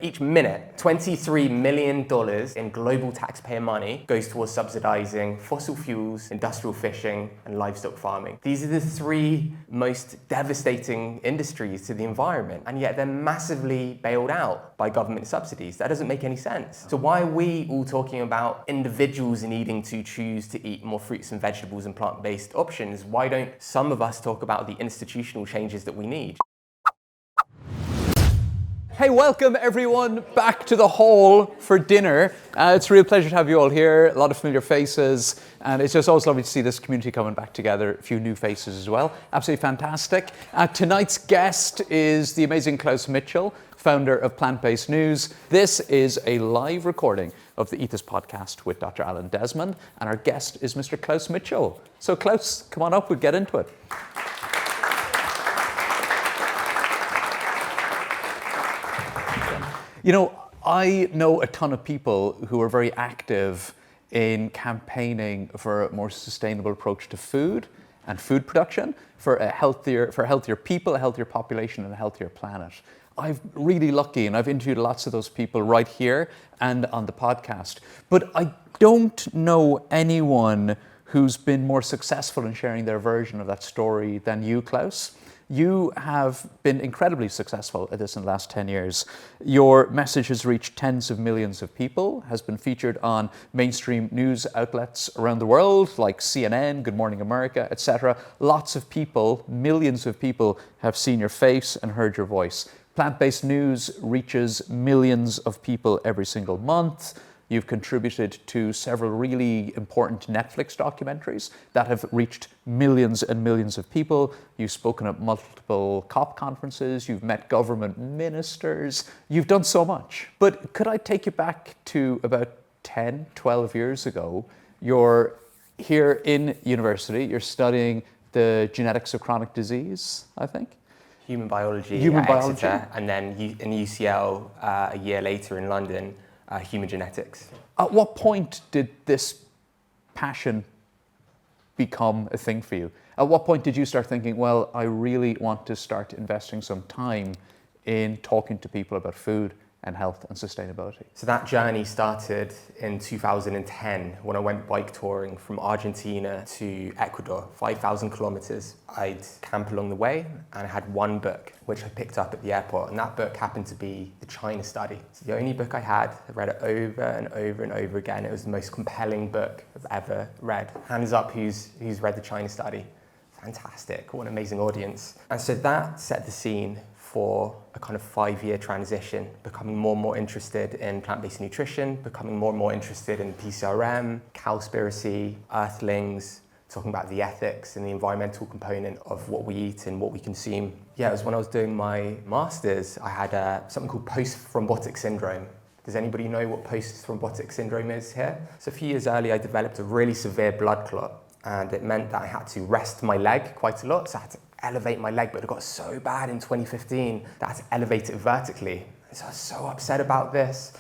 Each minute, $23 million in global taxpayer money goes towards subsidizing fossil fuels, industrial fishing, and livestock farming. These are the three most devastating industries to the environment, and yet they're massively bailed out by government subsidies. That doesn't make any sense. So why are we all talking about individuals needing to choose to eat more fruits and vegetables and plant-based options? Why don't some of us talk about the institutional changes that we need? Hey, welcome everyone back to the hall for dinner. It's a real pleasure to have you all here. A lot of familiar faces, and it's just always lovely to see this community coming back together. A few new faces as well. Absolutely fantastic. Tonight's guest is the amazing Klaus Mitchell, founder of Plant-Based News. This is a live recording of the Eat This podcast with Dr. Alan Desmond, and our guest is Mr. Klaus Mitchell. So Klaus, come on up, we'll get into it. You know, I know a ton of people who are very active in campaigning for a more sustainable approach to food and food production, for healthier people, a healthier population, and a healthier planet. I'm really lucky, and I've interviewed lots of those people right here and on the podcast. But I don't know anyone who's been more successful in sharing their version of that story than you, Klaus. You have been incredibly successful at this in the last 10 years. Your message has reached tens of millions of people, has been featured on mainstream news outlets around the world, like CNN, Good Morning America, etc. Lots of people, millions of people, have seen your face and heard your voice. Plant-Based News reaches millions of people every single month. You've contributed to several really important Netflix documentaries that have reached millions and millions of people. You've spoken at multiple COP conferences. You've met government ministers. You've done so much. But could I take you back to about 10, 12 years ago? You're here in university. You're studying the genetics of chronic disease, I think. Human biology at Exeter, and then in UCL a year later in London, human genetics. At what point did this passion become a thing for you? At what point did you start thinking, well, I really want to start investing some time in talking to people about food and health and sustainability? So that journey started in 2010 when I went bike touring from Argentina to Ecuador, 5,000 kilometers. I'd camp along the way, and I had one book which I picked up at the airport, and that book happened to be The China Study. It's the only book I had. I read it over and over and over again. It was the most compelling book I've ever read. Hands up who's read The China Study. Fantastic, what an amazing audience. And so that set the scene for a kind of 5-year transition, becoming more and more interested in plant-based nutrition, becoming more and more interested in PCRM, cowspiracy, earthlings, talking about the ethics and the environmental component of what we eat and what we consume. Yeah, it was when I was doing my master's, I had something called post-thrombotic syndrome. Does anybody know what post-thrombotic syndrome is here? So a few years earlier, I developed a really severe blood clot, and it meant that I had to rest my leg quite a lot, so I had to elevate my leg, but it got so bad in 2015 that I had to elevate it vertically. So I was so upset about this,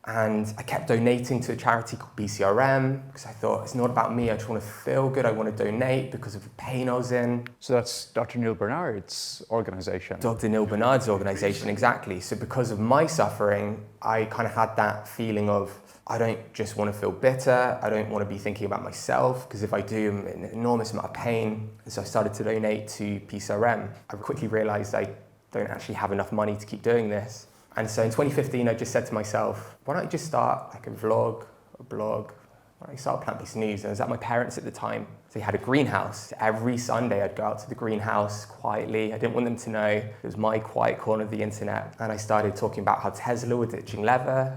and I kept donating to a charity called BCRM because I thought, it's not about me, I just want to feel good, I want to donate because of the pain I was in. So that's Dr. Neil Bernard's organization. Dr. Neil Bernard's organization, exactly. So because of my suffering, I kind of had that feeling of, I don't just want to feel bitter, I don't want to be thinking about myself, because if I do, I'm in an enormous amount of pain. And so I started to donate to PCRM. I quickly realized I don't actually have enough money to keep doing this. And so in 2015, I just said to myself, why don't I just start like a vlog, a blog? Why don't I start Plant-Based News? And I was at my parents' at the time. So they had a greenhouse. Every Sunday, I'd go out to the greenhouse quietly. I didn't want them to know. It was my quiet corner of the internet. And I started talking about how Tesla were ditching leather.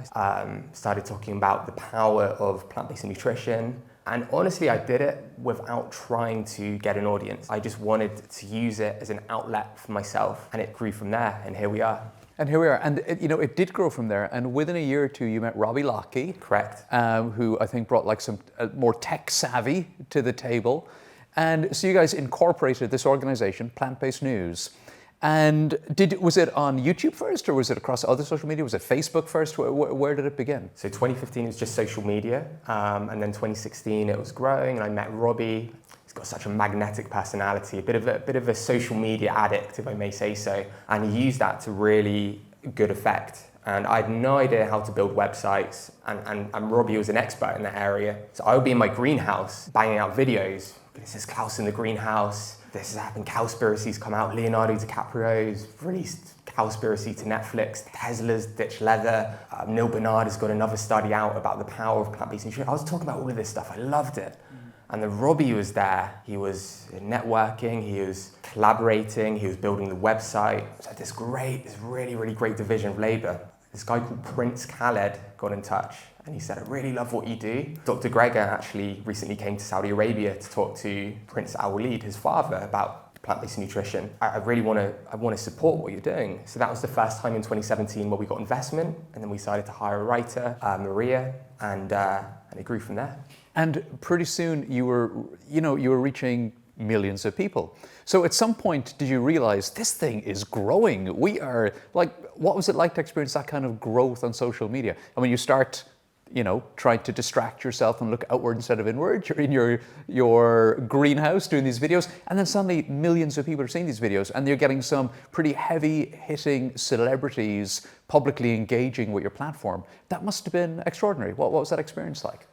Started talking about the power of plant-based nutrition. And honestly, I did it without trying to get an audience. I just wanted to use it as an outlet for myself. And it grew from there. And here we are. And here we are. And it did grow from there. And within a year or two, you met Robbie Lockie. Correct. Who I think brought like some more tech savvy to the table. And so you guys incorporated this organization, Plant-Based News. And was it on YouTube first, or was it across other social media? Was it Facebook first? Where did it begin? So 2015 was just social media. And then 2016, it was growing. And I met Robbie. got such a magnetic personality, a bit of a social media addict, if I may say so, and he used that to really good effect. And I had no idea how to build websites, and Robbie was an expert in that area. So I would be in my greenhouse banging out videos. This is Klaus in the greenhouse. This has happened. Cowspiracy's come out. Leonardo DiCaprio's released Cowspiracy to Netflix. Tesla's ditched leather. Neil Bernard has got another study out about the power of plant-based nutrition. I was talking about all of this stuff. I loved it. And then Robbie was there. He was networking, he was collaborating, he was building the website. So this really, really great division of labor. This guy called Prince Khaled got in touch and he said, I really love what you do. Dr. Gregor actually recently came to Saudi Arabia to talk to Prince Al-Walid, his father, about plant-based nutrition. I really want to support what you're doing. So that was the first time in 2017 where we got investment, and then we decided to hire a writer, Maria, and it grew from there. And pretty soon you were reaching millions of people. So at some point, did you realize this thing is growing? We are what was it like to experience that kind of growth on social media? I mean, you start, trying to distract yourself and look outward instead of inward. You're in your greenhouse doing these videos, and then suddenly millions of people are seeing these videos, and you're getting some pretty heavy-hitting celebrities publicly engaging with your platform. That must have been extraordinary. What was that experience like?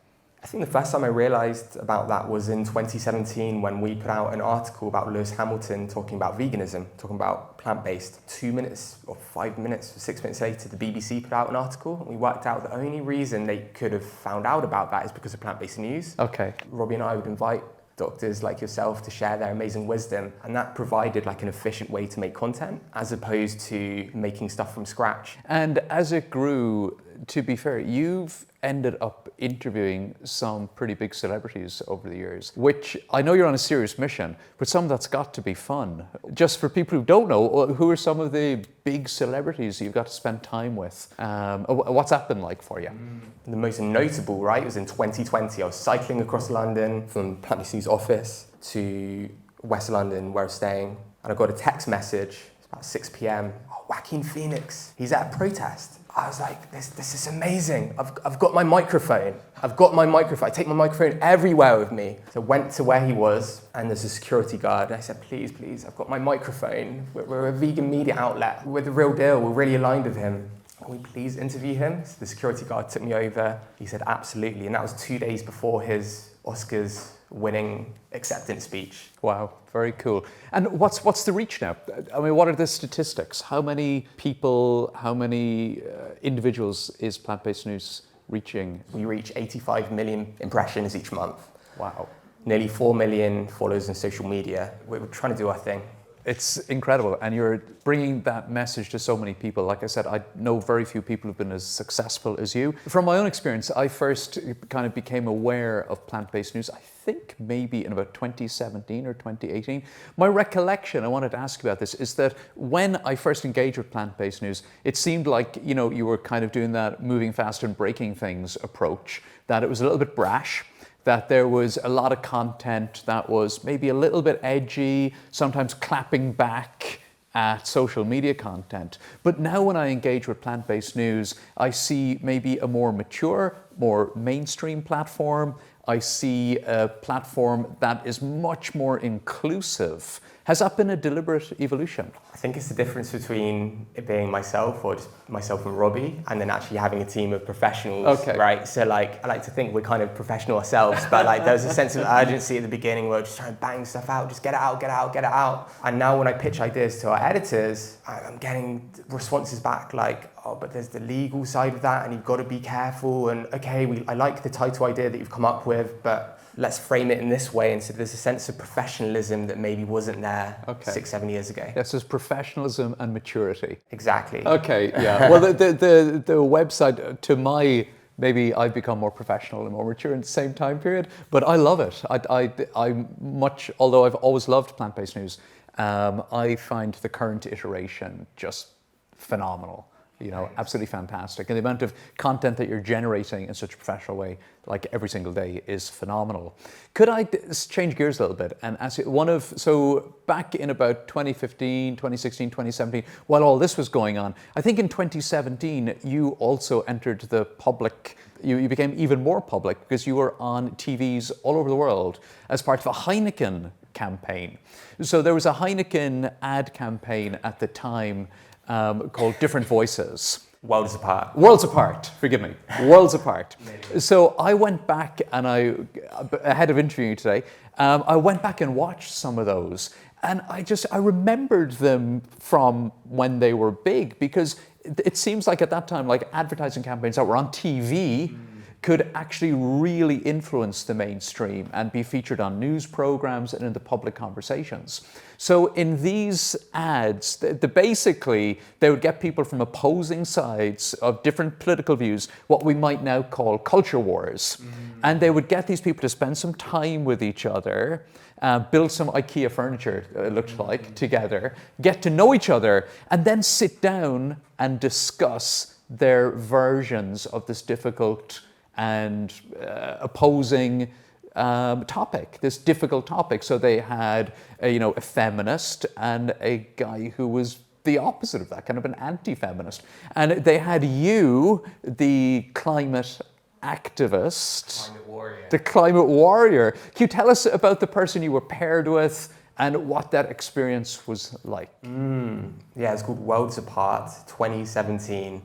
I think the first time I realized about that was in 2017 when we put out an article about Lewis Hamilton talking about veganism, talking about plant-based. 2 minutes or 5 minutes or 6 minutes later, the BBC put out an article, and we worked out the only reason they could have found out about that is because of plant-based news. Okay. Robbie and I would invite doctors like yourself to share their amazing wisdom, and that provided an efficient way to make content as opposed to making stuff from scratch. And as it grew, to be fair, you've ended up interviewing some pretty big celebrities over the years, which I know you're on a serious mission, but some of that's got to be fun. Just for people who don't know, who are some of the big celebrities you've got to spend time with? What's that been like for you? The most notable, right, was in 2020. I was cycling across London from Plant-based News office to West London, where I was staying, and I got a text message. It's about 6 p.m. Oh, Joaquin Phoenix, he's at a protest. I was like, this is amazing. I've got my microphone. I take my microphone everywhere with me. So I went to where he was, and there's a security guard. And I said, please, I've got my microphone. We're a vegan media outlet. We're the real deal. We're really aligned with him. Can we please interview him? So the security guard took me over. He said, absolutely. And that was 2 days before his Oscars winning acceptance speech. Wow, very cool. And what's the reach now? I mean, what are the statistics? How many people, how many individuals is Plant-Based News reaching? We reach 85 million impressions each month. Wow. Nearly 4 million followers on social media. We're trying to do our thing. It's incredible, and you're bringing that message to so many people. Like I said, I know very few people who've been as successful as you. From my own experience, I first kind of became aware of plant-based news, I think maybe in about 2017 or 2018. My recollection, I wanted to ask you about this, is that when I first engaged with plant-based news, it seemed like, you were kind of doing that moving fast and breaking things approach, that it was a little bit brash, that there was a lot of content that was maybe a little bit edgy, sometimes clapping back at social media content. But now when I engage with plant-based news, I see maybe a more mature, more mainstream platform. I see a platform that is much more inclusive. Has that been a deliberate evolution? I think it's the difference between it being myself or just myself and Robbie, and then actually having a team of professionals, right? So I like to think we're kind of professional ourselves, but there's a sense of urgency at the beginning where we're just trying to bang stuff out, just get it out. And now when I pitch ideas to our editors, I'm getting responses back like, oh, but there's the legal side of that and you've got to be careful, and okay, I like the title idea that you've come up with, but let's frame it in this way. And so there's a sense of professionalism that maybe wasn't there 6-7 years ago. Yes, there's professionalism and maturity. Exactly. Okay, yeah. Well, the website, to my, maybe I've become more professional and more mature in the same time period, but I love it. Although I've always loved plant-based news, I find the current iteration just phenomenal. Absolutely fantastic. And the amount of content that you're generating in such a professional way, like every single day, is phenomenal. Could I change gears a little bit and ask you, so back in about 2015, 2016, 2017, while all this was going on, I think in 2017, you also entered the public, you became even more public because you were on TVs all over the world as part of a Heineken campaign. So there was a Heineken ad campaign at the time called Different Voices. Worlds apart. Worlds apart, forgive me, worlds apart. So I went back and ahead of interviewing you today, I went back and watched some of those, and I remembered them from when they were big, because it seems like at that time, like advertising campaigns that were on TV could actually really influence the mainstream and be featured on news programs and in the public conversations. So in these ads, basically, they would get people from opposing sides of different political views, what we might now call culture wars. And they would get these people to spend some time with each other, build some IKEA furniture, it looked like, together, get to know each other, and then sit down and discuss their versions of this difficult and opposing topic, this difficult topic. So they had a feminist and a guy who was the opposite of that, kind of an anti-feminist. And they had you, the climate activist, the climate warrior. Can you tell us about the person you were paired with and what that experience was like? Yeah, it's called Worlds Apart 2017.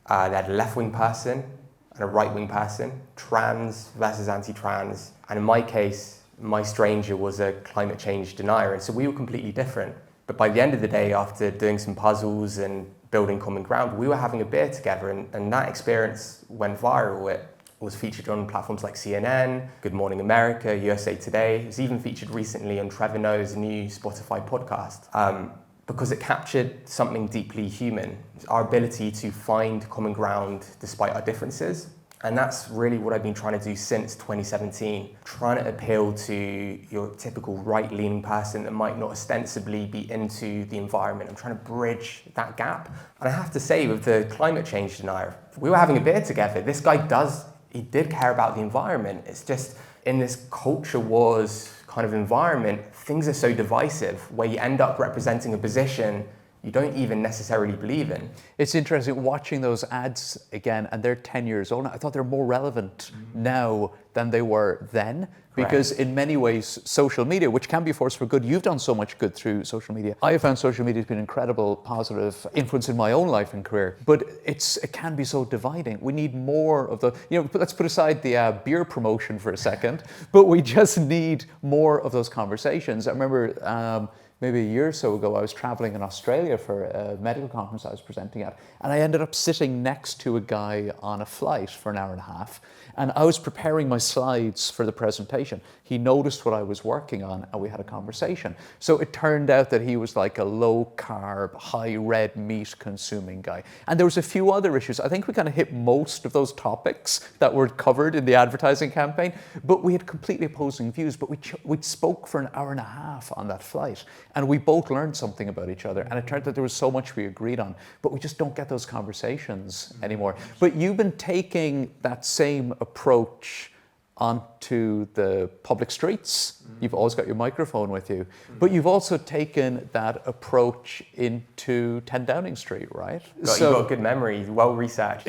They had a left-wing person and a right-wing person, trans versus anti-trans. And in my case, my stranger was a climate change denier. And so we were completely different. But by the end of the day, after doing some puzzles and building common ground, we were having a beer together. And that experience went viral. It was featured on platforms like CNN, Good Morning America, USA Today. It was even featured recently on Trevor Noah's new Spotify podcast. Because it captured something deeply human, our ability to find common ground despite our differences. And that's really what I've been trying to do since 2017, trying to appeal to your typical right-leaning person that might not ostensibly be into the environment. I'm trying to bridge that gap. And I have to say, with the climate change denier, we were having a beer together. This guy did care about the environment. It's just in this culture wars kind of environment, things are so divisive where you end up representing a position you don't even necessarily believe in. It's interesting watching those ads again, and they're 10 years old. I thought they're more relevant now than they were then, because in many ways, social media, which can be a force for good, you've done so much good through social media. I have found social media has been an incredible positive influence in my own life and career, but it can be so dividing. We need more of let's put aside the beer promotion for a second, but we just need more of those conversations. I remember maybe a year or so ago, I was traveling in Australia for a medical conference I was presenting at, and I ended up sitting next to a guy on a flight for an hour and a half, and I was preparing my slides for the presentation. He noticed what I was working on, and we had a conversation. So it turned out that he was like a low-carb, high-red meat consuming guy. And there was a few other issues. I think we kind of hit most of those topics that were covered in the advertising campaign, but we had completely opposing views, but we spoke for an hour and a half on that flight. And we both learned something about each other. And it turned out there was so much we agreed on, but we just don't get those conversations anymore. But you've been taking that same approach onto the public streets. You've always got your microphone with you. But you've also taken that approach into 10 Downing Street, right? You've got a good memory, well researched.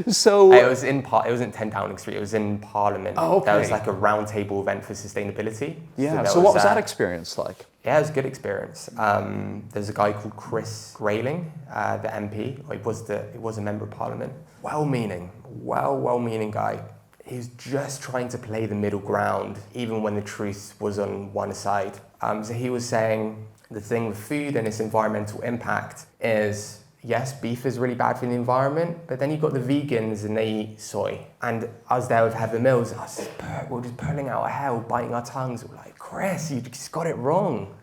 So it wasn't 10 Downing Street, it was in Parliament. Oh, okay. There was like a roundtable event for sustainability. Yeah, so what was that experience like? Yeah, it was a good experience. There's a guy called Chris Grayling, the MP. He was a member of Parliament. Well-meaning guy. He was just trying to play the middle ground, even when the truth was on one side. So he was saying the thing with food and its environmental impact is, yes, beef is really bad for the environment, but then you've got the vegans and they eat soy. And I was there with Heather Mills, we're just pulling out our hair, biting our tongues. We're like, Chris, you just got it wrong.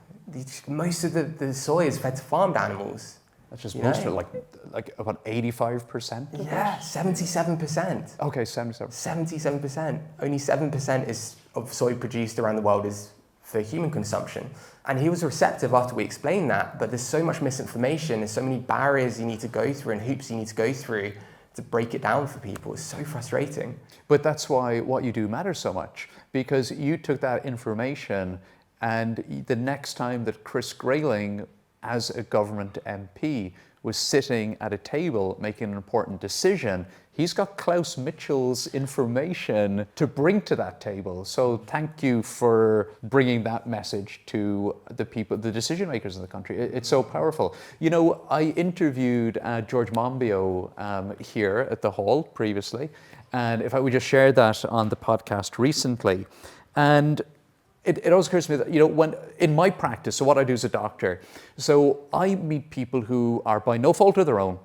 Most of the soy is fed to farmed animals. That's just most of it, like about 85%? Yeah, 77%. Okay, 77%. 77%. Only 7% of soy produced around the world is for human consumption. And he was receptive after we explained that, but there's so much misinformation, there's so many barriers you need to go through and hoops you need to go through to break it down for people. It's so frustrating. But that's why what you do matters so much, because you took that information and the next time that Chris Grayling as a government MP, was sitting at a table making an important decision, he's got Klaus Mitchell's information to bring to that table. So thank you for bringing that message to the people, the decision makers in the country. It's so powerful. You know, I interviewed George Monbiot here at the Hall previously, and if I would just share that on the podcast recently. And it always occurs to me that, you know, when in my practice, so what I do as a doctor, so I meet people who are by no fault of their own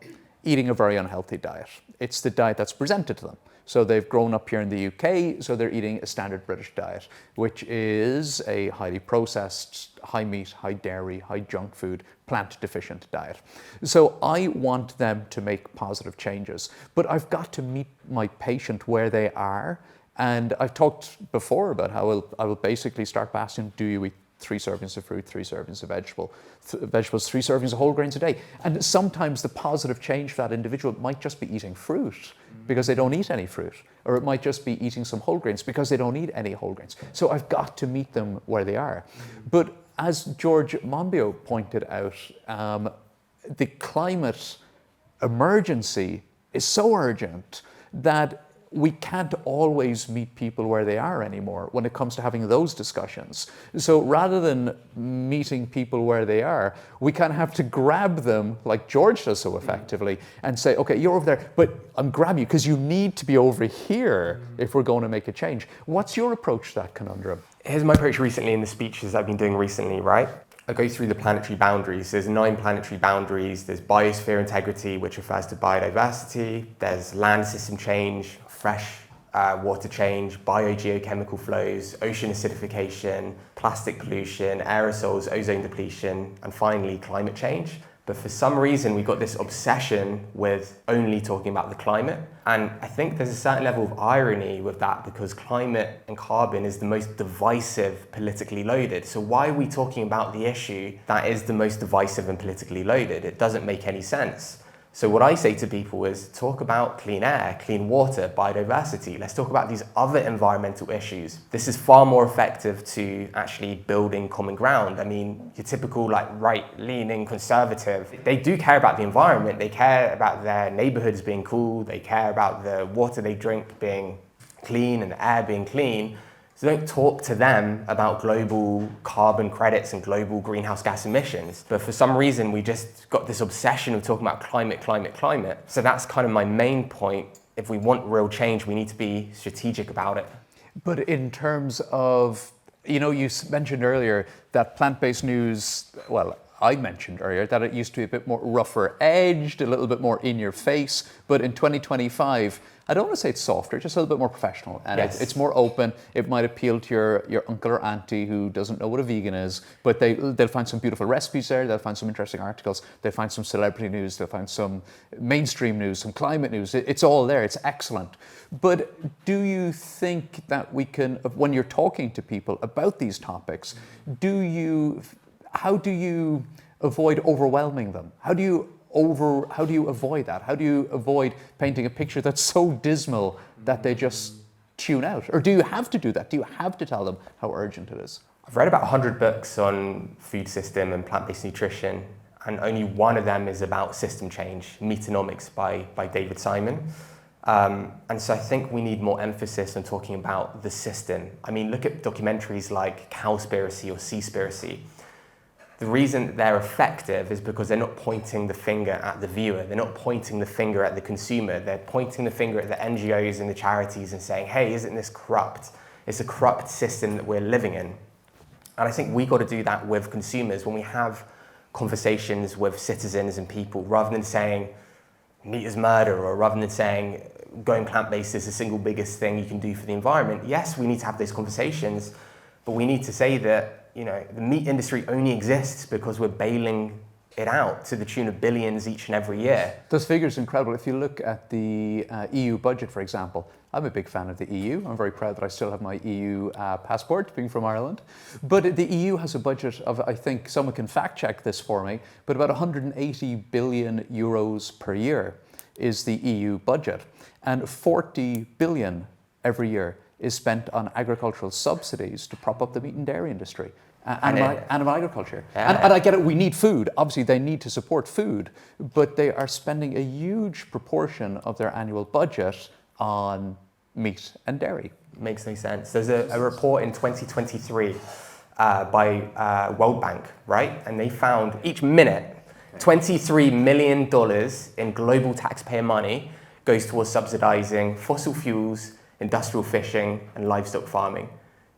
eating a very unhealthy diet. It's the diet that's presented to them. So they've grown up here in the UK, so they're eating a standard British diet, which is a highly processed, high meat, high dairy, high junk food, plant deficient diet. So I want them to make positive changes, but I've got to meet my patient where they are. And I've talked before about how I will basically start by asking, do you eat 3 servings of fruit, 3 servings of vegetables, 3 servings of whole grains a day? And sometimes the positive change for that individual might just be eating fruit because they don't eat any fruit. Or it might just be eating some whole grains because they don't eat any whole grains. So I've got to meet them where they are. But as George Monbiot pointed out, the climate emergency is so urgent that we can't always meet people where they are anymore when it comes to having those discussions. So rather than meeting people where they are, we kind of have to grab them, like George does so effectively, and say, okay, you're over there, but I'm grabbing you because you need to be over here if we're going to make a change. What's your approach to that conundrum? Here's my approach recently in the speeches I've been doing recently, right? I go through the planetary boundaries. There's 9 planetary boundaries. There's biosphere integrity, which refers to biodiversity. There's land system change, fresh water change, biogeochemical flows, ocean acidification, plastic pollution, aerosols, ozone depletion, and finally climate change. But for some reason, we've got this obsession with only talking about the climate. And I think there's a certain level of irony with that because climate and carbon is the most divisive, politically loaded. So why are we talking about the issue that is the most divisive and politically loaded? It doesn't make any sense. So what I say to people is talk about clean air, clean water, biodiversity. Let's talk about these other environmental issues. This is far more effective to actually building common ground. I mean, your typical like right-leaning conservative, they do care about the environment. They care about their neighborhoods being cool. They care about the water they drink being clean and the air being clean. So don't talk to them about global carbon credits and global greenhouse gas emissions. But for some reason, we just got this obsession of talking about climate, climate, climate. So that's kind of my main point. If we want real change, we need to be strategic about it. But in terms of, you know, you mentioned earlier that plant-based news, well, I mentioned earlier that it used to be a bit more rougher edged, a little bit more in your face, but in 2025, I don't want to say it's softer, just a little bit more professional. And yes. it's more open. It might appeal to your uncle or auntie who doesn't know what a vegan is, but they'll find some beautiful recipes there, they'll find some interesting articles, they'll find some celebrity news, they'll find some mainstream news, some climate news. It's all there, it's excellent. But do you think that we can, when you're talking to people about these topics, how do you avoid overwhelming them? How do you avoid that? How do you avoid painting a picture that's so dismal that they just tune out? Or do you have to do that? Do you have to tell them how urgent it is? I've read about 100 books on food system and plant-based nutrition, and only one of them is about system change, Metanomics by David Simon. And so I think we need more emphasis on talking about the system. I mean, look at documentaries like Cowspiracy or Seaspiracy. The reason that they're effective is because they're not pointing the finger at the viewer. They're not pointing the finger at the consumer. They're pointing the finger at the NGOs and the charities and saying, hey, isn't this corrupt? It's a corrupt system that we're living in. And I think we got to do that with consumers when we have conversations with citizens and people, rather than saying meat is murder, or rather than saying going plant-based is the single biggest thing you can do for the environment. Yes, we need to have those conversations, but we need to say that, you know, the meat industry only exists because we're bailing it out to the tune of billions each and every year. Those figures are incredible. If you look at the EU budget, for example, I'm a big fan of the EU. I'm very proud that I still have my EU passport, being from Ireland. But the EU has a budget of, I think someone can fact check this for me, but about 180 billion euros per year is the EU budget. And 40 billion every year is spent on agricultural subsidies to prop up the meat and dairy industry. animal agriculture. Yeah. And I get it, we need food. Obviously, they need to support food, but they are spending a huge proportion of their annual budget on meat and dairy. Makes no sense. There's a report in 2023 by World Bank, right? And they found each minute, $23 million in global taxpayer money goes towards subsidizing fossil fuels, industrial fishing, and livestock farming.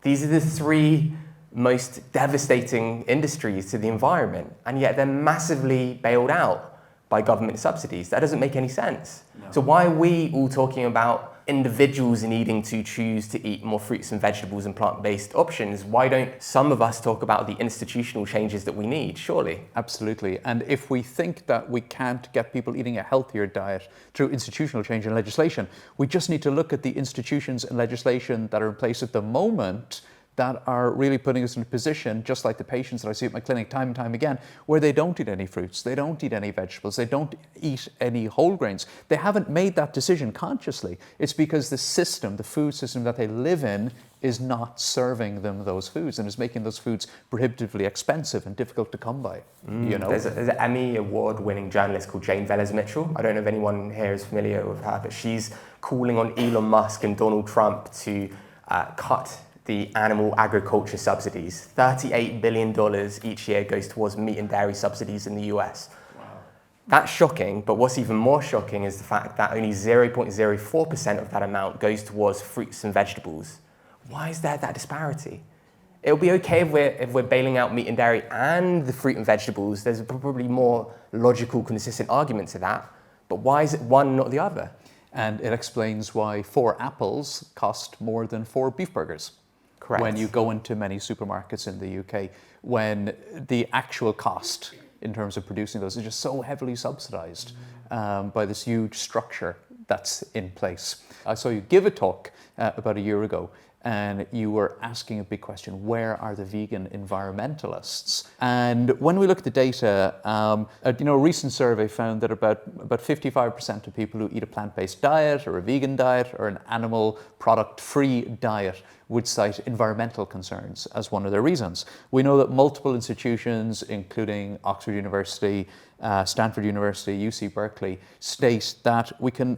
These are the three most devastating industries to the environment, and yet they're massively bailed out by government subsidies. That doesn't make any sense. No. So why are we all talking about individuals needing to choose to eat more fruits and vegetables and plant-based options? Why don't some of us talk about the institutional changes that we need, surely? Absolutely. And if we think that we can't get people eating a healthier diet through institutional change and legislation, we just need to look at the institutions and legislation that are in place at the moment that are really putting us in a position, just like the patients that I see at my clinic time and time again, where they don't eat any fruits, they don't eat any vegetables, they don't eat any whole grains. They haven't made that decision consciously. It's because the system, the food system that they live in, is not serving them those foods and is making those foods prohibitively expensive and difficult to come by. You know? There's an Emmy award-winning journalist called Klaus Mitchell. I don't know if anyone here is familiar with her, but she's calling on Elon Musk and Donald Trump to cut the animal agriculture subsidies. $38 billion each year goes towards meat and dairy subsidies in the US. Wow. That's shocking, but what's even more shocking is the fact that only 0.04% of that amount goes towards fruits and vegetables. Why is there that disparity? It'll be okay if we're bailing out meat and dairy and the fruit and vegetables. There's probably more logical, consistent argument to that, but why is it one, not the other? And it explains why 4 apples cost more than 4 beef burgers. Correct. When you go into many supermarkets in the UK, when the actual cost in terms of producing those is just so heavily subsidized by this huge structure that's in place. I saw you give a talk about a year ago, and you were asking a big question: where are the vegan environmentalists? And when we look at the data, a recent survey found that about 55% of people who eat a plant-based diet or a vegan diet or an animal product-free diet would cite environmental concerns as one of their reasons. We know that multiple institutions, including Oxford University, Stanford University, UC Berkeley, state that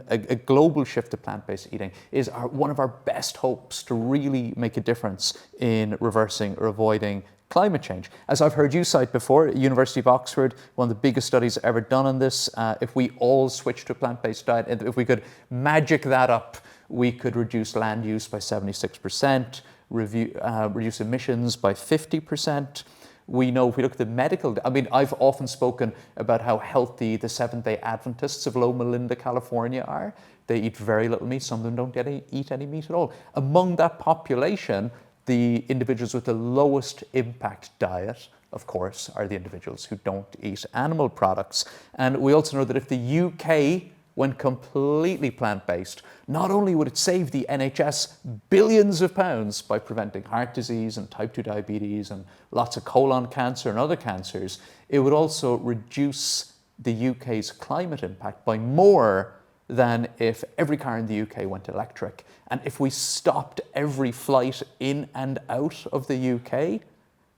a global shift to plant-based eating is one of our best hopes to really make a difference in reversing or avoiding climate change. As I've heard you cite before, University of Oxford, one of the biggest studies ever done on this, if we all switch to a plant-based diet, if we could magic that up, we could reduce land use by 76%, reduce emissions by 50%. We know if we look at the medical, I've often spoken about how healthy the Seventh-day Adventists of Loma Linda, California are. They eat very little meat. Some of them don't eat any meat at all. Among that population, the individuals with the lowest impact diet, of course, are the individuals who don't eat animal products. And we also know that if the UK went completely plant-based, not only would it save the NHS billions of pounds by preventing heart disease and type 2 diabetes and lots of colon cancer and other cancers, it would also reduce the UK's climate impact by more than if every car in the UK went electric. And if we stopped every flight in and out of the UK,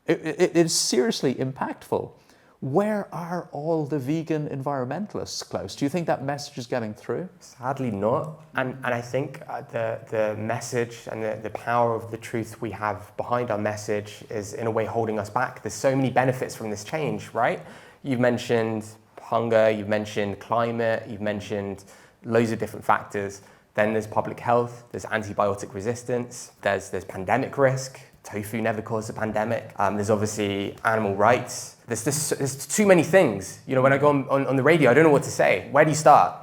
it is seriously impactful. Where are all the vegan environmentalists, Klaus? Do you think that message is getting through? Sadly not. And I think the message and the power of the truth we have behind our message is in a way holding us back. There's so many benefits from this change, right? You've mentioned hunger, you've mentioned climate, you've mentioned loads of different factors. Then there's public health, there's antibiotic resistance, there's pandemic risk. Tofu never caused a pandemic. There's obviously animal rights. There's too many things. You know, when I go on the radio, I don't know what to say. Where do you start?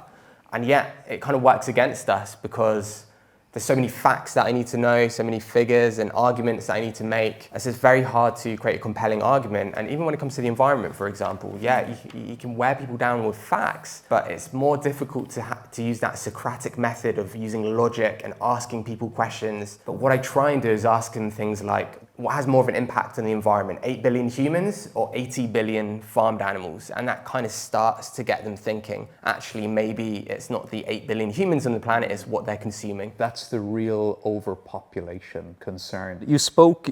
And yet it kind of works against us because there's so many facts that I need to know, so many figures and arguments that I need to make. It's just very hard to create a compelling argument. And even when it comes to the environment, for example, you can wear people down with facts, but it's more difficult to use that Socratic method of using logic and asking people questions. But what I try and do is ask them things like, what has more of an impact on the environment, 8 billion humans or 80 billion farmed animals? And that kind of starts to get them thinking, actually, maybe it's not the 8 billion humans on the planet, it's what they're consuming. That's the real overpopulation concern. You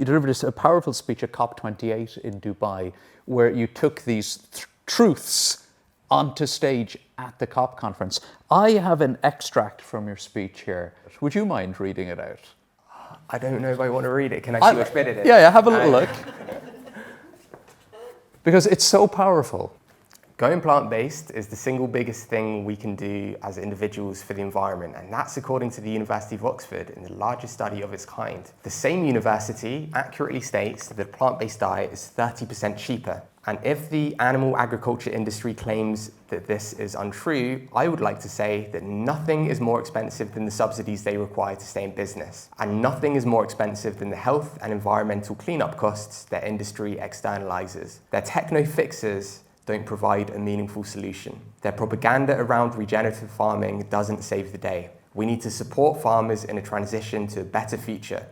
delivered a powerful speech at COP28 in Dubai, where you took these truths onto stage at the COP conference. I have an extract from your speech here. Would you mind reading it out? I don't know if I want to read it. Can I see which bit it is? Yeah, have a little look. Because it's so powerful. Going plant-based is the single biggest thing we can do as individuals for the environment, and that's according to the University of Oxford in the largest study of its kind. The same university accurately states that a plant-based diet is 30% cheaper. And if the animal agriculture industry claims that this is untrue, I would like to say that nothing is more expensive than the subsidies they require to stay in business. And nothing is more expensive than the health and environmental cleanup costs their industry externalizes. Their techno fixes don't provide a meaningful solution. Their propaganda around regenerative farming doesn't save the day. We need to support farmers in a transition to a better future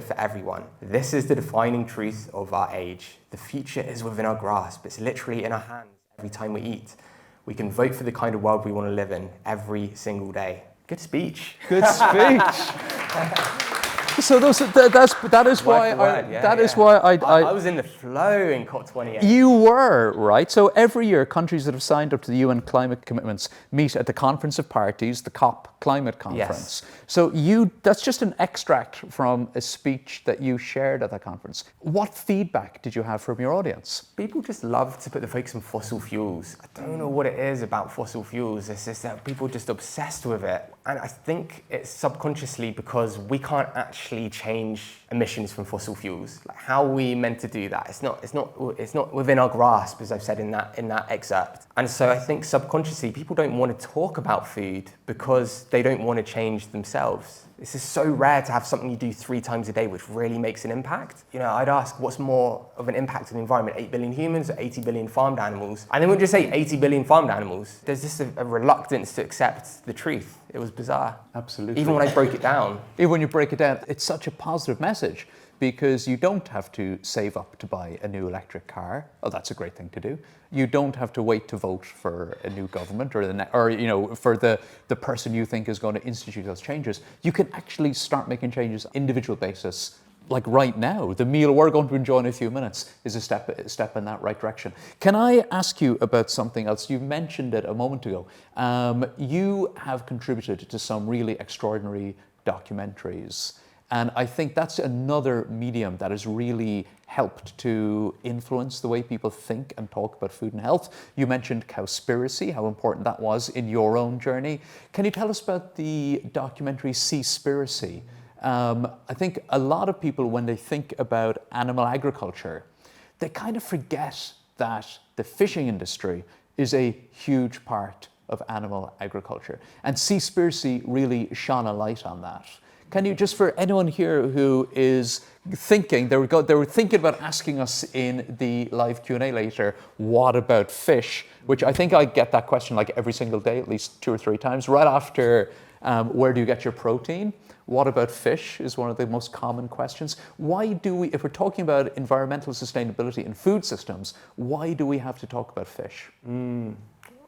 for everyone. This is the defining truth of our age. The future is within our grasp. It's literally in our hands every time we eat. We can vote for the kind of world we want to live in every single day. Good speech. Good speech. So that is why I was in the flow in COP28. You were, right? So every year, countries that have signed up to the UN climate commitments meet at the Conference of Parties, the COP climate conference. Yes. So that's just an extract from a speech that you shared at that conference. What feedback did you have from your audience? People just love to put the focus on fossil fuels. I don't know what it is about fossil fuels. It's just that people are just obsessed with it. And I think it's subconsciously because we can't actually change emissions from fossil fuels. Like, how are we meant to do that? It's not within our grasp, as I've said in that excerpt. And so I think subconsciously people don't want to talk about food because they don't want to change themselves. This is so rare to have something you do 3 times a day which really makes an impact. You know, I'd ask what's more of an impact on the environment, 8 billion humans or 80 billion farmed animals? And they wouldn't just say 80 billion farmed animals. There's just a reluctance to accept the truth. It was bizarre. Absolutely. Even when I broke it down. Even when you break it down, it's such a positive message because you don't have to save up to buy a new electric car. Oh, that's a great thing to do. You don't have to wait to vote for a new government or for the person you think is going to institute those changes. You can actually start making changes on an individual basis. Like right now, the meal we're going to enjoy in a few minutes is a step in that right direction. Can I ask you about something else? You mentioned it a moment ago. You have contributed to some really extraordinary documentaries. And I think that's another medium that has really helped to influence the way people think and talk about food and health. You mentioned Cowspiracy, how important that was in your own journey. Can you tell us about the documentary Seaspiracy? I think a lot of people, when they think about animal agriculture, they kind of forget that the fishing industry is a huge part of animal agriculture. And Seaspiracy really shone a light on that. Can you, just for anyone here who is thinking, they were thinking about asking us in the live Q&A later, what about fish? Which I think I get that question like every single day, at least 2 or 3 times, right after where do you get your protein? What about fish is one of the most common questions. Why do we, if we're talking about environmental sustainability in food systems, why do we have to talk about fish?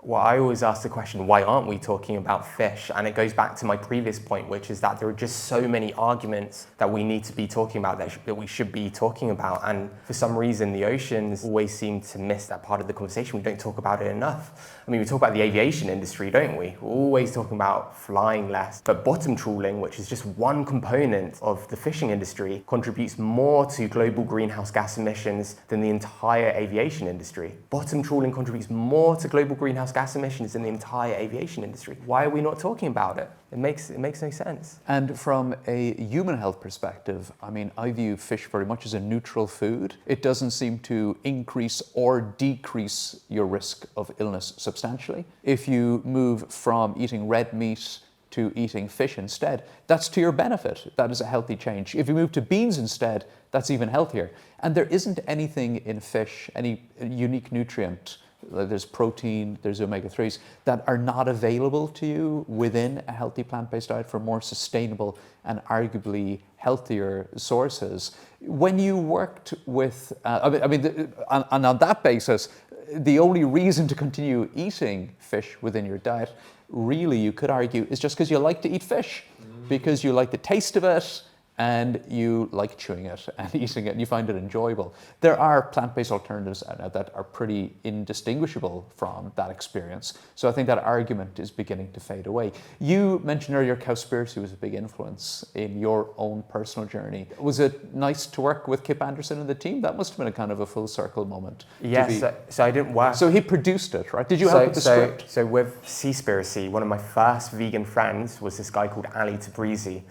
Well, I always ask the question, why aren't we talking about fish? And it goes back to my previous point, which is that there are just so many arguments that we need to be talking about, that we should be talking about. And for some reason, the oceans always seem to miss that part of the conversation. We don't talk about it enough. I mean, we talk about the aviation industry, don't we? We're always talking about flying less. But bottom trawling, which is just one component of the fishing industry, contributes more to global greenhouse gas emissions than the entire aviation industry. Bottom trawling contributes more to global greenhouse gas emissions than the entire aviation industry. Why are we not talking about it? It makes no sense. And from a human health perspective, I mean, I view fish very much as a neutral food. It doesn't seem to increase or decrease your risk of illness substantially. If you move from eating red meat to eating fish instead, that's to your benefit. That is a healthy change. If you move to beans instead, that's even healthier. And there isn't anything in fish, any unique nutrient there's protein, there's omega-3s, that are not available to you within a healthy plant-based diet for more sustainable and arguably healthier sources. When you worked with, on that basis, the only reason to continue eating fish within your diet, really, you could argue, is just because you like to eat fish, because you like the taste of it, and you like chewing it and eating it, and you find it enjoyable. There are plant-based alternatives that are pretty indistinguishable from that experience. So I think that argument is beginning to fade away. You mentioned earlier Cowspiracy was a big influence in your own personal journey. Was it nice to work with Kip Anderson and the team? That must have been a kind of a full circle moment. Yes, so I didn't work. So he produced it, right? Did you help with the script? So with Seaspiracy, one of my first vegan friends was this guy called Ali Tabrizi.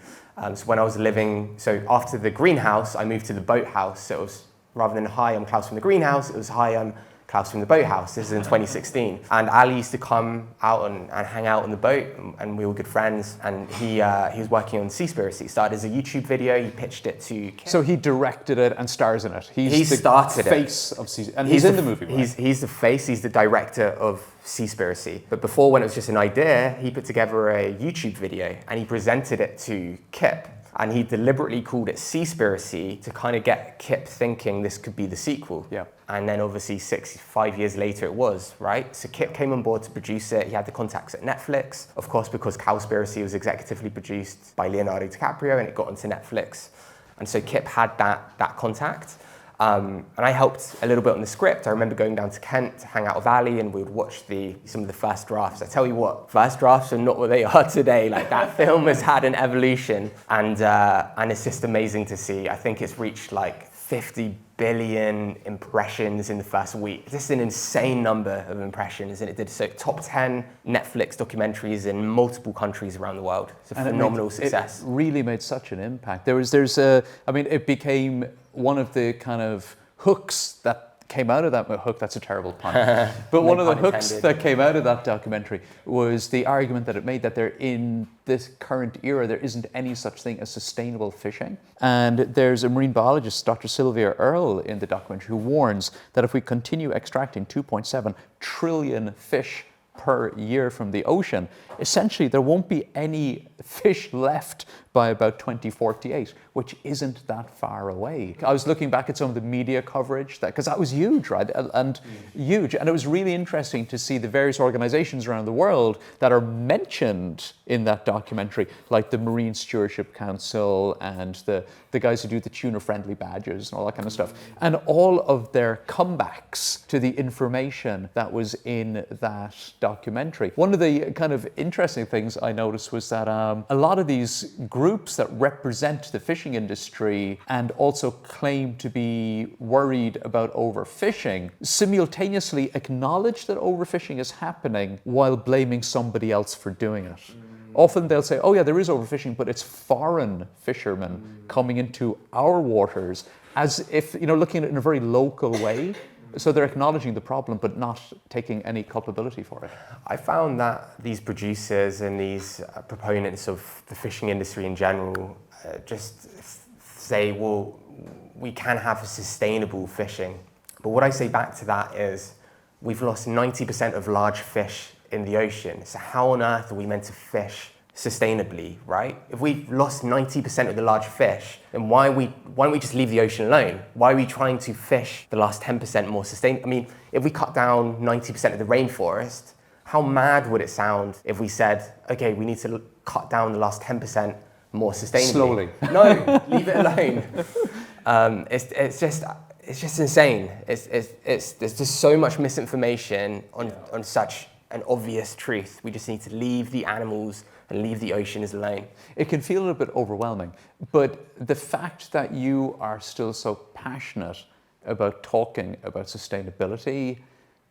So when I was so after the greenhouse, I moved to the boathouse. So it was, rather than hi, I'm Klaus from the greenhouse, it was hi, I'm Klaus from the boathouse. This is in 2016. And Ali used to come out and hang out on the boat, and we were good friends. And he was working on Seaspiracy. Started as a YouTube video, he pitched it to Kip. So he directed it and stars in it. He started the face of Seaspiracy. And he's in the movie, right? He's the face, he's the director of Seaspiracy. But before, when it was just an idea, he put together a YouTube video and he presented it to Kip. And he deliberately called it Seaspiracy to kind of get Kip thinking this could be the sequel. Yeah. And then obviously 5 years later it was, right? So Kip came on board to produce it. He had the contacts at Netflix, of course, because Cowspiracy was executively produced by Leonardo DiCaprio and it got onto Netflix. And so Kip had that contact. And I helped a little bit on the script. I remember going down to Kent to hang out with Ali, and we would watch some of the first drafts. I tell you what, first drafts are not what they are today. Like, that film has had an evolution, and it's just amazing to see. I think it's reached like 50 billion impressions in the first week. This is an insane number of impressions, and it did so top 10 Netflix documentaries in multiple countries around the world. It's a phenomenal success. It really made such an impact. It became one of the kind of hooks that came out of that hook. That's a terrible pun. But one of the hooks that came out of that documentary was the argument that it made that there, in this current era, there isn't any such thing as sustainable fishing. And there's a marine biologist, Dr. Sylvia Earle, in the documentary, who warns that if we continue extracting 2.7 trillion fish per year from the ocean, essentially there won't be any fish left by about 2048, which isn't that far away. I was looking back at some of the media coverage, because that was huge, right? And huge. And it was really interesting to see the various organizations around the world that are mentioned in that documentary, like the Marine Stewardship Council and the guys who do the tuna-friendly badges and all that kind of stuff. And all of their comebacks to the information that was in that documentary. One of the kind of interesting things I noticed was that a lot of these groups that represent the fishing industry and also claim to be worried about overfishing simultaneously acknowledge that overfishing is happening while blaming somebody else for doing it. Often they'll say, oh yeah, there is overfishing, but it's foreign fishermen coming into our waters, as if, looking at it in a very local way. So they're acknowledging the problem, but not taking any culpability for it. I found that these producers and these proponents of the fishing industry in general just say, well, we can have a sustainable fishing. But what I say back to that is, we've lost 90% of large fish in the ocean. So how on earth are we meant to fish sustainably, right? If we've lost 90% of the large fish, then why don't we just leave the ocean alone? Why are we trying to fish the last 10% more sustainable? I mean, if we cut down 90% of the rainforest, how mad would it sound if we said, okay, we need to cut down the last 10% more sustainably? Slowly. No, leave it alone. It's just insane. There's just so much misinformation on such an obvious truth. We just need to leave the animals and leave the oceans alone. It can feel a little bit overwhelming, but the fact that you are still so passionate about talking about sustainability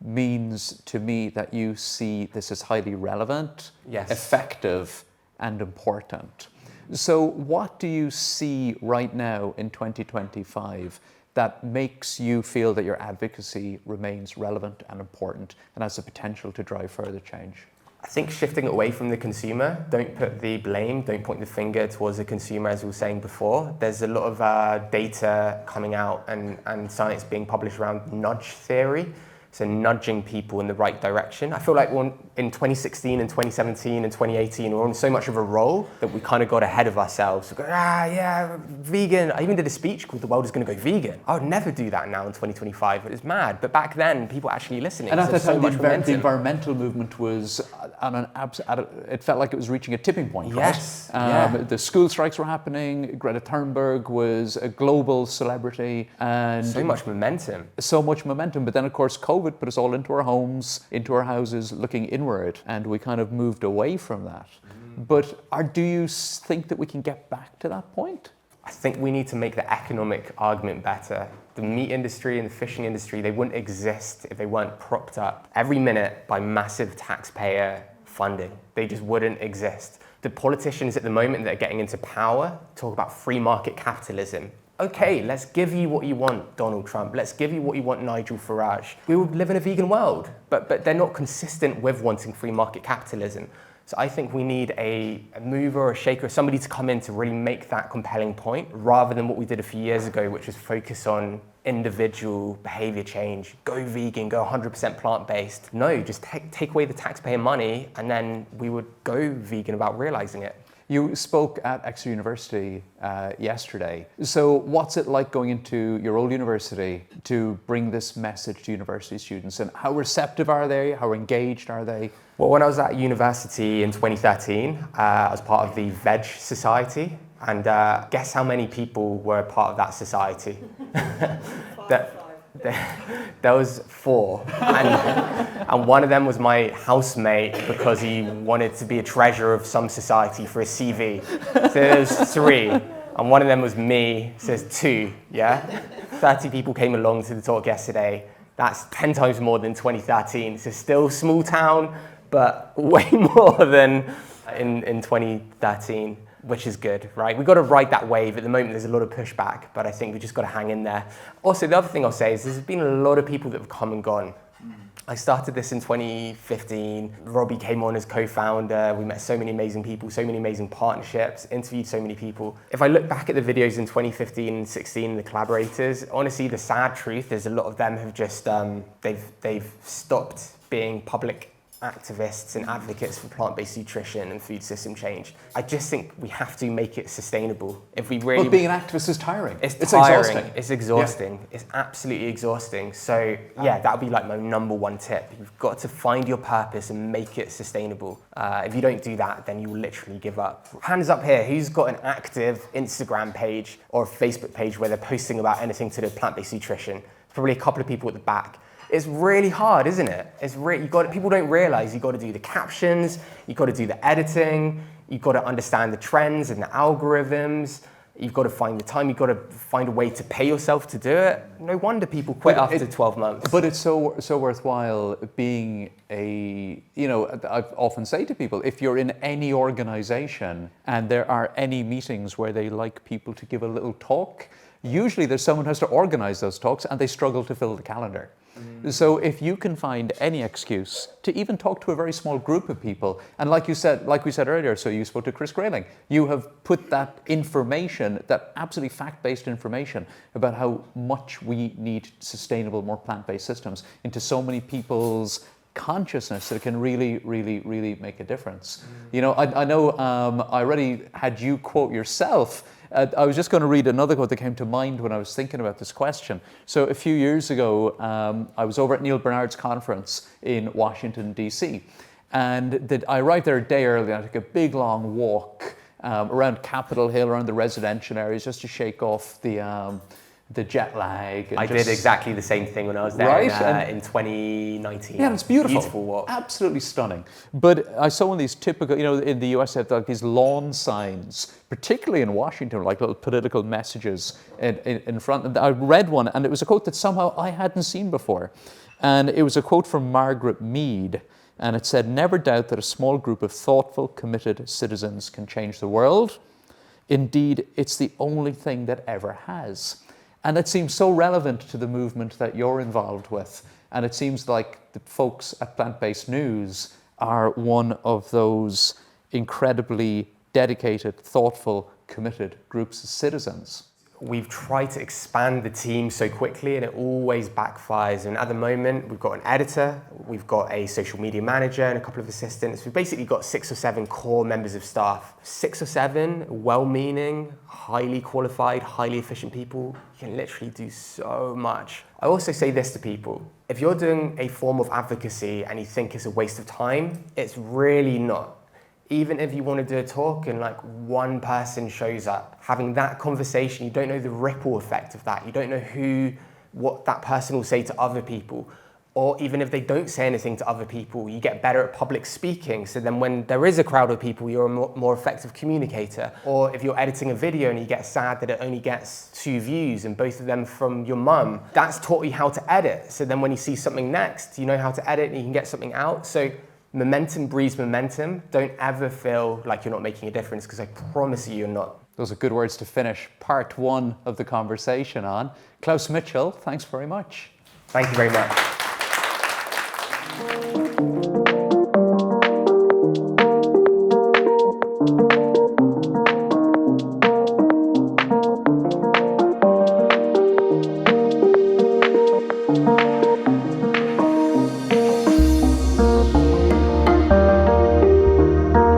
means to me that you see this as highly relevant, yes, effective, and important. So what do you see right now in 2025 that makes you feel that your advocacy remains relevant and important and has the potential to drive further change? I think shifting away from the consumer, don't put the blame, don't point the finger towards the consumer, as we were saying before. There's a lot of data coming out and science being published around nudge theory. So nudging people in the right direction. I feel like in 2016 and 2017 and 2018, we're on so much of a roll that we kind of got ahead of ourselves. We go, yeah, vegan. I even did a speech called "The World is going to go vegan." I would never do that now in 2025. It was mad. But back then, people actually listening. And at that time, the environmental movement was it felt like it was reaching a tipping point, yes. right? The school strikes were happening. Greta Thunberg was a global celebrity. And so much momentum. But then, of course, COVID put us all into our homes, into our houses, looking inward, and we kind of moved away from that. But do you think that we can get back to that point? I think we need to make the economic argument better. The meat industry and the fishing industry, they wouldn't exist if they weren't propped up every minute by massive taxpayer funding. They just wouldn't exist. The politicians at the moment that are getting into power talk about free market capitalism. Okay, let's give you what you want, Donald Trump. Let's give you what you want, Nigel Farage. We would live in a vegan world, but they're not consistent with wanting free market capitalism. So I think we need a mover or a shaker, somebody to come in to really make that compelling point, rather than what we did a few years ago, which was focus on individual behavior change. Go vegan, go 100% plant-based. No, just take away the taxpayer money, and then we would go vegan without realizing it. You spoke at Exeter University yesterday. So what's it like going into your old university to bring this message to university students? And how receptive are they? How engaged are they? Well, when I was at university in 2013, I was part of the Veg Society. And guess how many people were part of that society? There was 4, and one of them was my housemate because he wanted to be a treasurer of some society for his CV. So there's 3, and one of them was me, so there's 2, yeah? 30 people came along to the talk yesterday. That's 10 times more than 2013. So still small town, but way more than in 2013. Which is good, right? We've got to ride that wave. At the moment, there's a lot of pushback, but I think we just got to hang in there. Also, the other thing I'll say is there's been a lot of people that have come and gone. I started this in 2015. Robbie came on as co-founder. We met so many amazing people, so many amazing partnerships, interviewed so many people. If I look back at the videos in 2015 and 16, the collaborators, honestly, the sad truth is a lot of them have just, they've stopped being public activists and advocates for plant-based nutrition and food system change. I just think we have to make it sustainable. If we really, well, being an activist is tiring. It's tiring. Exhausting. It's exhausting. Yeah. It's absolutely exhausting. So yeah, that would be like my number 1 tip. You've got to find your purpose and make it sustainable. If you don't do that, then you will literally give up. Hands up here, who's got an active Instagram page or a Facebook page where they're posting about anything to do with plant-based nutrition? Probably a couple of people at the back. It's really hard, isn't it? People don't realize you've got to do the captions, you've got to do the editing, you've got to understand the trends and the algorithms, you've got to find the time, you've got to find a way to pay yourself to do it. No wonder people quit after 12 months. But it's so worthwhile being I often say to people, if you're in any organization and there are any meetings where they like people to give a little talk, usually there's someone who has to organize those talks and they struggle to fill the calendar. So if you can find any excuse to even talk to a very small group of people, and like we said earlier, so you spoke to Chris Grayling, you have put that information, that absolutely fact-based information about how much we need sustainable, more plant-based systems into so many people's consciousness that it can really, really, really make a difference. You know, I know I already had you quote yourself. I was just going to read another quote that came to mind when I was thinking about this question. So a few years ago, I was over at Neil Bernard's conference in Washington, D.C. And I arrived there a day early. I took a big, long walk around Capitol Hill, around the residential areas, just to shake off the jet lag. I did exactly the same thing when I was there in 2019. Yeah, it's beautiful. Beautiful walk. Absolutely stunning. But I saw one of these typical, in the US, they have like these lawn signs, particularly in Washington, like little political messages in front. And I read one, and it was a quote that somehow I hadn't seen before. And it was a quote from Margaret Mead. And it said, "Never doubt that a small group of thoughtful, committed citizens can change the world. Indeed, it's the only thing that ever has." And it seems so relevant to the movement that you're involved with. And it seems like the folks at Plant-Based News are one of those incredibly dedicated, thoughtful, committed groups of citizens. we've tried to expand the team so quickly and it always backfires. And at the moment, we've got an editor, we've got a social media manager and a couple of assistants. We've basically got 6 or 7 core members of staff. 6 or 7 well-meaning, highly qualified, highly efficient people. You can literally do so much. I also say this to people. If you're doing a form of advocacy and you think it's a waste of time, it's really not. Even if you want to do a talk and like one person shows up, having that conversation, you don't know the ripple effect of that. You don't know what that person will say to other people. Or even if they don't say anything to other people, you get better at public speaking. So then when there is a crowd of people, you're a more effective communicator. Or if you're editing a video and you get sad that it only gets 2 views and both of them from your mum, that's taught you how to edit. So then when you see something next, you know how to edit and you can get something out. So momentum breeds momentum. Don't ever feel like you're not making a difference, because I promise you you're not. Those are good words to finish part 1 of the conversation on. Klaus Mitchell, thanks very much. Thank you very much.